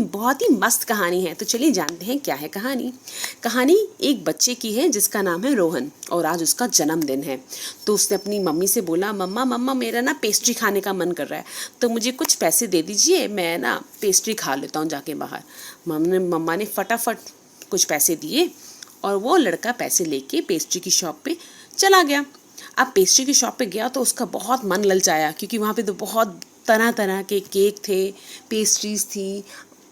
बहुत ही मस्त कहानी है। तो चलिए जानते हैं क्या है कहानी। कहानी एक बच्चे की है जिसका नाम है रोहन और आज उसका जन्मदिन है। तो उसने अपनी मम्मी से बोला, मम्मा मम्मा मेरा ना पेस्ट्री खाने का मन कर रहा है, तो मुझे कुछ पैसे दे दीजिए, मैं ना पेस्ट्री खा लेता हूँ जाके बाहर। मम्मा ने फटाफट कुछ पैसे दिए और वो लड़का पैसे लेके पेस्ट्री की शॉप पे चला गया। अब पेस्ट्री की शॉप पे गया तो उसका बहुत मन ललचाया, क्योंकि वहाँ पे तो बहुत तरह तरह के केक थे, पेस्ट्रीज थी,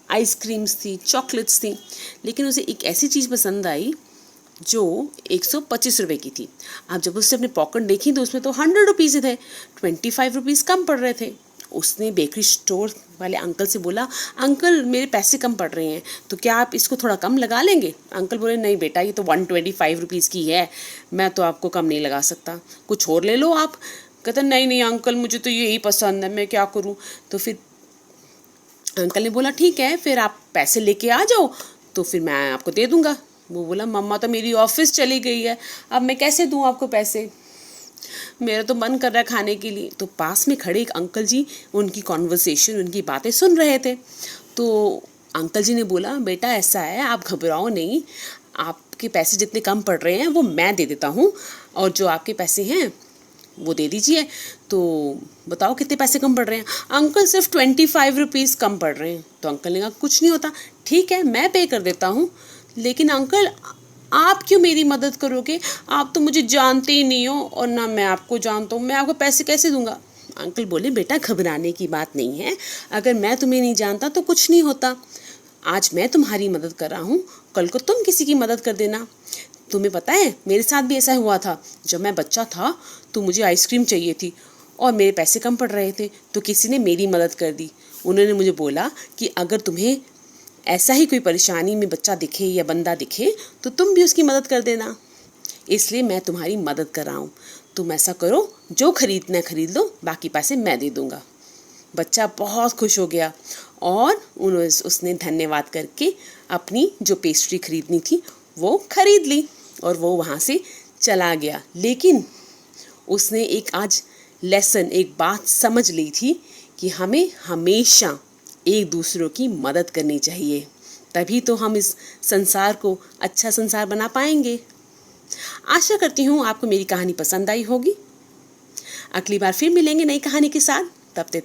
आइसक्रीम्स थी, चॉकलेट्स थी। लेकिन उसे एक ऐसी चीज़ पसंद आई जो 125 रुपये की थी। अब जब उसने अपने पॉकेट देखी तो उसमें तो 100 रुपीज़ थे, 25 रुपीज़ कम पड़ रहे थे। उसने बेकरी स्टोर वाले अंकल से बोला, अंकल मेरे पैसे कम पड़ रहे हैं, तो क्या आप इसको थोड़ा कम लगा लेंगे? अंकल बोले, नहीं बेटा, ये तो 125 रुपीज़ की है, मैं तो आपको कम नहीं लगा सकता, कुछ और ले लो आप। कहता, नहीं नहीं अंकल, मुझे तो यही पसंद है, मैं क्या करूं? तो फिर अंकल ने बोला, ठीक है, फिर आप पैसे लेके आ जाओ, तो फिर मैं आपको दे दूंगा। वो बोला, मम्मा तो मेरी ऑफिस चली गई है, अब मैं कैसे दूं आपको पैसे, मेरा तो मन कर रहा है खाने के लिए। तो पास में खड़े एक अंकल जी उनकी कॉन्वर्सेशन, उनकी बातें सुन रहे थे। तो अंकल जी ने बोला, बेटा ऐसा है, आप घबराओ नहीं, आपके पैसे जितने कम पड़ रहे हैं वो मैं दे देता हूँ, और जो आपके पैसे हैं वो दे दीजिए। तो बताओ कितने पैसे कम पड़ रहे हैं? अंकल सिर्फ 25 रुपीज़ कम पड़ रहे हैं। तो अंकल ने कहा, कुछ नहीं होता, ठीक है मैं पे कर देता हूँ, लेकिन अंकल आप क्यों मेरी मदद करोगे? आप तो मुझे जानते ही नहीं हो और ना मैं आपको जानता हूँ, मैं आपको पैसे कैसे दूंगा? अंकल बोले, बेटा घबराने की बात नहीं है, अगर मैं तुम्हें नहीं जानता तो कुछ नहीं होता। आज मैं तुम्हारी मदद कर रहा हूँ, कल को तुम किसी की मदद कर देना। तुम्हें पता है मेरे साथ भी ऐसा हुआ था, जब मैं बच्चा था तो मुझे आइसक्रीम चाहिए थी और मेरे पैसे कम पड़ रहे थे, तो किसी ने मेरी मदद कर दी। उन्होंने मुझे बोला कि अगर तुम्हें ऐसा ही कोई परेशानी में बच्चा दिखे या बंदा दिखे तो तुम भी उसकी मदद कर देना, इसलिए मैं तुम्हारी मदद कर रहा हूँ। तुम ऐसा करो, जो खरीदना खरीद लो, बाकी पैसे मैं दे दूँगा। बच्चा बहुत खुश हो गया और उसने धन्यवाद करके अपनी जो पेस्ट्री खरीदनी थी वो खरीद ली और वो वहाँ से चला गया। लेकिन उसने एक आज लेसन, एक बात समझ ली थी कि हमें हमेशा एक दूसरों की मदद करनी चाहिए, तभी तो हम इस संसार को अच्छा संसार बना पाएंगे। आशा करती हूँ आपको मेरी कहानी पसंद आई होगी। अगली बार फिर मिलेंगे नई कहानी के साथ, तब तक